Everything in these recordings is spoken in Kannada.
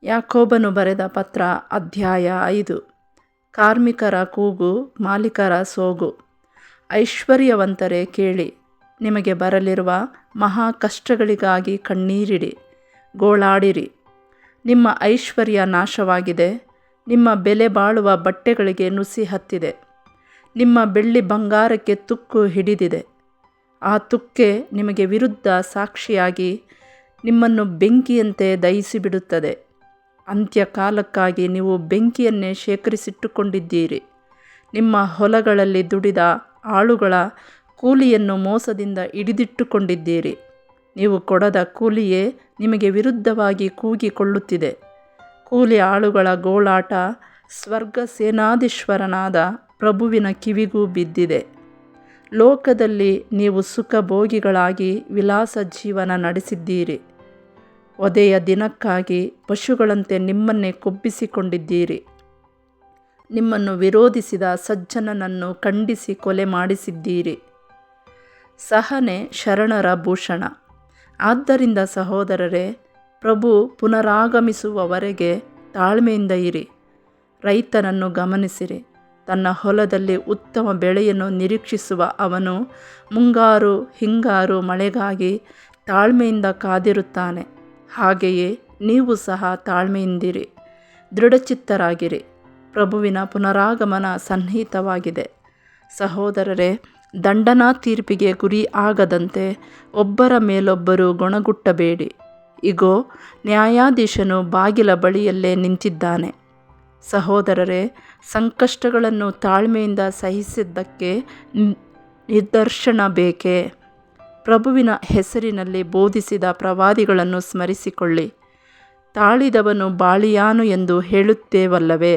ಯಾಕೋಬನು ಬರೆದ ಪತ್ರ ಅಧ್ಯಾಯ 5. ಕಾರ್ಮಿಕರ ಕೂಗು, ಮಾಲೀಕರ ಸೋಗು. ಐಶ್ವರ್ಯವಂತರೇ ಕೇಳಿ, ನಿಮಗೆ ಬರಲಿರುವ ಮಹಾ ಕಷ್ಟಗಳಿಗಾಗಿ ಕಣ್ಣೀರಿಡಿ, ಗೋಳಾಡಿರಿ. ನಿಮ್ಮ ಐಶ್ವರ್ಯ ನಾಶವಾಗಿದೆ, ನಿಮ್ಮ ಬೆಲೆ ಬಾಳುವ ಬಟ್ಟೆಗಳಿಗೆ ನುಸಿ ಹತ್ತಿದೆ, ನಿಮ್ಮ ಬೆಳ್ಳಿ ಬಂಗಾರಕ್ಕೆ ತುಕ್ಕು ಹಿಡಿದಿದೆ. ಆ ತುಕ್ಕೆ ನಿಮಗೆ ವಿರುದ್ಧ ಸಾಕ್ಷಿಯಾಗಿ ನಿಮ್ಮನ್ನು ಬೆಂಕಿಯಂತೆ ದಹಿಸಿಬಿಡುತ್ತದೆ. ಅಂತ್ಯಕಾಲಕ್ಕಾಗಿ ನೀವು ಬೆಂಕಿಯನ್ನೇ ಶೇಖರಿಸಿಟ್ಟುಕೊಂಡಿದ್ದೀರಿ. ನಿಮ್ಮ ಹೊಲಗಳಲ್ಲಿ ದುಡಿದ ಆಳುಗಳ ಕೂಲಿಯನ್ನು ಮೋಸದಿಂದ ಹಿಡಿದಿಟ್ಟುಕೊಂಡಿದ್ದೀರಿ. ನೀವು ಕೊಡದ ಕೂಲಿಯೇ ನಿಮಗೆ ವಿರುದ್ಧವಾಗಿ ಕೂಗಿಕೊಳ್ಳುತ್ತಿದೆ. ಕೂಲಿ ಆಳುಗಳ ಗೋಳಾಟ ಸ್ವರ್ಗ ಸೇನಾಧೀಶ್ವರನಾದ ಪ್ರಭುವಿನ ಕಿವಿಗೂ ಬಿದ್ದಿದೆ. ಲೋಕದಲ್ಲಿ ನೀವು ಸುಖಭೋಗಿಗಳಾಗಿ ವಿಲಾಸ ಜೀವನ ನಡೆಸಿದ್ದೀರಿ. ವಧೆಯ ದಿನಕ್ಕಾಗಿ ಪಶುಗಳಂತೆ ನಿಮ್ಮನ್ನೇ ಕೊಬ್ಬಿಸಿಕೊಂಡಿದ್ದೀರಿ. ನಿಮ್ಮನ್ನು ವಿರೋಧಿಸಿದ ಸಜ್ಜನನನ್ನು ಖಂಡಿಸಿ ಕೊಲೆ ಮಾಡಿಸಿದ್ದೀರಿ. ಸಹನೆ ಶರಣರ ಭೂಷಣ. ಆದ್ದರಿಂದ ಸಹೋದರರೇ, ಪ್ರಭು ಪುನರಾಗಮಿಸುವವರೆಗೆ ತಾಳ್ಮೆಯಿಂದ ಇರಿ. ರೈತನನ್ನು ಗಮನಿಸಿರಿ. ತನ್ನ ಹೊಲದಲ್ಲಿ ಉತ್ತಮ ಬೆಳೆಯನ್ನು ನಿರೀಕ್ಷಿಸುವ ಅವನು ಮುಂಗಾರು ಹಿಂಗಾರು ಮಳೆಗಾಗಿ ತಾಳ್ಮೆಯಿಂದ ಕಾದಿರುತ್ತಾನೆ. ಹಾಗೆಯೇ ನೀವು ಸಹ ತಾಳ್ಮೆಯಿಂದಿರಿ, ದೃಢಚಿತ್ತರಾಗಿರಿ. ಪ್ರಭುವಿನ ಪುನರಾಗಮನ ಸನ್ನಿಹಿತವಾಗಿದೆ. ಸಹೋದರರೇ, ದಂಡನಾ ತೀರ್ಪಿಗೆ ಗುರಿ ಆಗದಂತೆ ಒಬ್ಬರ ಮೇಲೊಬ್ಬರು ಗೊಣಗುಟ್ಟಬೇಡಿ. ಇಗೋ, ನ್ಯಾಯಾಧೀಶನು ಬಾಗಿಲ ಬಳಿಯಲ್ಲೇ ನಿಂತಿದ್ದಾನೆ. ಸಹೋದರರೇ, ಸಂಕಷ್ಟಗಳನ್ನು ತಾಳ್ಮೆಯಿಂದ ಸಹಿಸಿದ್ದಕ್ಕೆ ನಿದರ್ಶನ ಬೇಕೇ? ಪ್ರಭುವಿನ ಹೆಸರಿನಲ್ಲಿ ಬೋಧಿಸಿದ ಪ್ರವಾದಿಗಳನ್ನು ಸ್ಮರಿಸಿಕೊಳ್ಳಿ. ತಾಳಿದವನು ಬಾಳಿಯಾನು ಎಂದು ಹೇಳುತ್ತೇವಲ್ಲವೇ?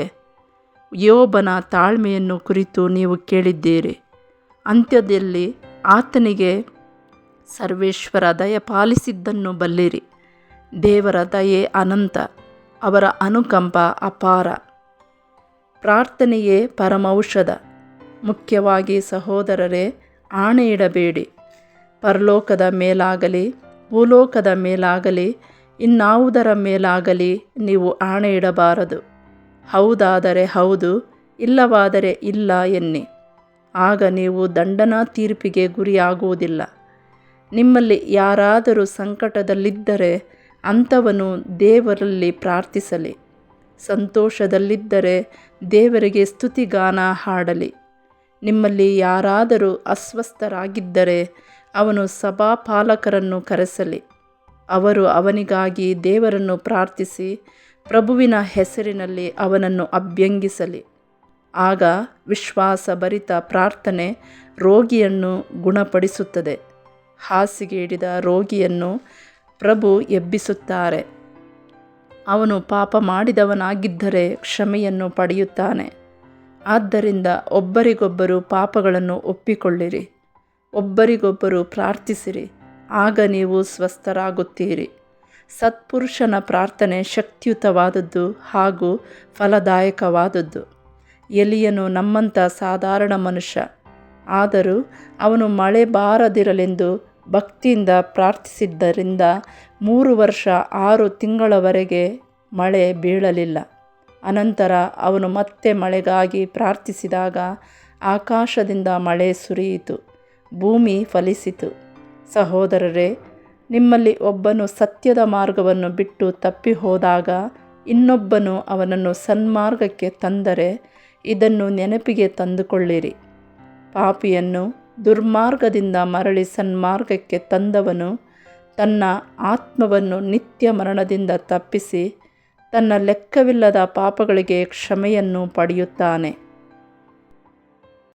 ಯೋಬನ ತಾಳ್ಮೆಯನ್ನು ಕುರಿತು ನೀವು ಕೇಳಿದ್ದೀರಿ. ಅಂತ್ಯದಲ್ಲಿ ಆತನಿಗೆ ಸರ್ವೇಶ್ವರ ದಯಪಾಲಿಸಿದ್ದನ್ನು ಬಲ್ಲಿರಿ. ದೇವರ ದಯೆ ಅನಂತ, ಅವರ ಅನುಕಂಪ ಅಪಾರ. ಪ್ರಾರ್ಥನೆಯೇ ಪರಮೌಷಧ. ಮುಖ್ಯವಾಗಿ ಸಹೋದರರೇ, ಆಣೆಯಿಡಬೇಡಿ. ಪರಲೋಕದ ಮೇಲಾಗಲಿ ಭೂಲೋಕದ ಮೇಲಾಗಲಿ ಇನ್ನಾವುದರ ಮೇಲಾಗಲಿ ನೀವು ಆಣೆಯಿಡಬಾರದು. ಹೌದಾದರೆ ಹೌದು, ಇಲ್ಲವಾದರೆ ಇಲ್ಲ ಎನ್ನಿ. ಆಗ ನೀವು ದಂಡನಾ ತೀರ್ಪಿಗೆ ಗುರಿಯಾಗುವುದಿಲ್ಲ. ನಿಮ್ಮಲ್ಲಿ ಯಾರಾದರೂ ಸಂಕಟದಲ್ಲಿದ್ದರೆ ಅಂಥವನು ದೇವರಲ್ಲಿ ಪ್ರಾರ್ಥಿಸಲಿ. ಸಂತೋಷದಲ್ಲಿದ್ದರೆ ದೇವರಿಗೆ ಸ್ತುತಿಗಾನ ಹಾಡಲಿ. ನಿಮ್ಮಲ್ಲಿ ಯಾರಾದರೂ ಅಸ್ವಸ್ಥರಾಗಿದ್ದರೆ ಅವನು ಸಭಾಪಾಲಕರನ್ನು ಕರೆಸಲಿ. ಅವರು ಅವನಿಗಾಗಿ ದೇವರನ್ನು ಪ್ರಾರ್ಥಿಸಿ ಪ್ರಭುವಿನ ಹೆಸರಿನಲ್ಲಿ ಅವನನ್ನು ಅಭ್ಯಂಗಿಸಲಿ. ಆಗ ವಿಶ್ವಾಸಭರಿತ ಪ್ರಾರ್ಥನೆ ರೋಗಿಯನ್ನು ಗುಣಪಡಿಸುತ್ತದೆ. ಹಾಸಿಗೆ ಹಿಡಿದ ರೋಗಿಯನ್ನು ಪ್ರಭು ಎಬ್ಬಿಸುತ್ತಾರೆ. ಅವನು ಪಾಪ ಮಾಡಿದವನಾಗಿದ್ದರೆ ಕ್ಷಮೆಯನ್ನು ಪಡೆಯುತ್ತಾನೆ. ಆದ್ದರಿಂದ ಒಬ್ಬರಿಗೊಬ್ಬರು ಪಾಪಗಳನ್ನು ಒಪ್ಪಿಕೊಳ್ಳಿರಿ, ಒಬ್ಬರಿಗೊಬ್ಬರು ಪ್ರಾರ್ಥಿಸಿರಿ. ಆಗ ನೀವು ಸ್ವಸ್ಥರಾಗುತ್ತೀರಿ. ಸತ್ಪುರುಷನ ಪ್ರಾರ್ಥನೆ ಶಕ್ತಿಯುತವಾದದ್ದು ಹಾಗೂ ಫಲದಾಯಕವಾದದ್ದು. ಎಲಿಯನು ನಮ್ಮಂಥ ಸಾಧಾರಣ ಮನುಷ್ಯ. ಆದರೂ ಅವನು ಮಳೆ ಬಾರದಿರಲೆಂದು ಭಕ್ತಿಯಿಂದ ಪ್ರಾರ್ಥಿಸಿದ್ದರಿಂದ 3 ವರ್ಷ 6 ತಿಂಗಳವರೆಗೆ ಮಳೆ ಬೀಳಲಿಲ್ಲ. ಅನಂತರ ಅವನು ಮತ್ತೆ ಮಳೆಗಾಗಿ ಪ್ರಾರ್ಥಿಸಿದಾಗ ಆಕಾಶದಿಂದ ಮಳೆ ಸುರಿಯಿತು, ಭೂಮಿ ಫಲಿಸಿತು. ಸಹೋದರರೇ, ನಿಮ್ಮಲ್ಲಿ ಒಬ್ಬನು ಸತ್ಯದ ಮಾರ್ಗವನ್ನು ಬಿಟ್ಟು ತಪ್ಪಿ ಹೋದಾಗ ಇನ್ನೊಬ್ಬನು ಅವನನ್ನು ಸನ್ಮಾರ್ಗಕ್ಕೆ ತಂದರೆ ಇದನ್ನು ನೆನಪಿಗೆ ತಂದುಕೊಳ್ಳಿರಿ. ಪಾಪಿಯನ್ನು ದುರ್ಮಾರ್ಗದಿಂದ ಮರಳಿ ಸನ್ಮಾರ್ಗಕ್ಕೆ ತಂದವನು ತನ್ನ ಆತ್ಮವನ್ನು ನಿತ್ಯ ಮರಣದಿಂದ ತಪ್ಪಿಸಿ ತನ್ನ ಲೆಕ್ಕವಿಲ್ಲದ ಪಾಪಗಳಿಗೆ ಕ್ಷಮೆಯನ್ನು ಪಡೆಯುತ್ತಾನೆ.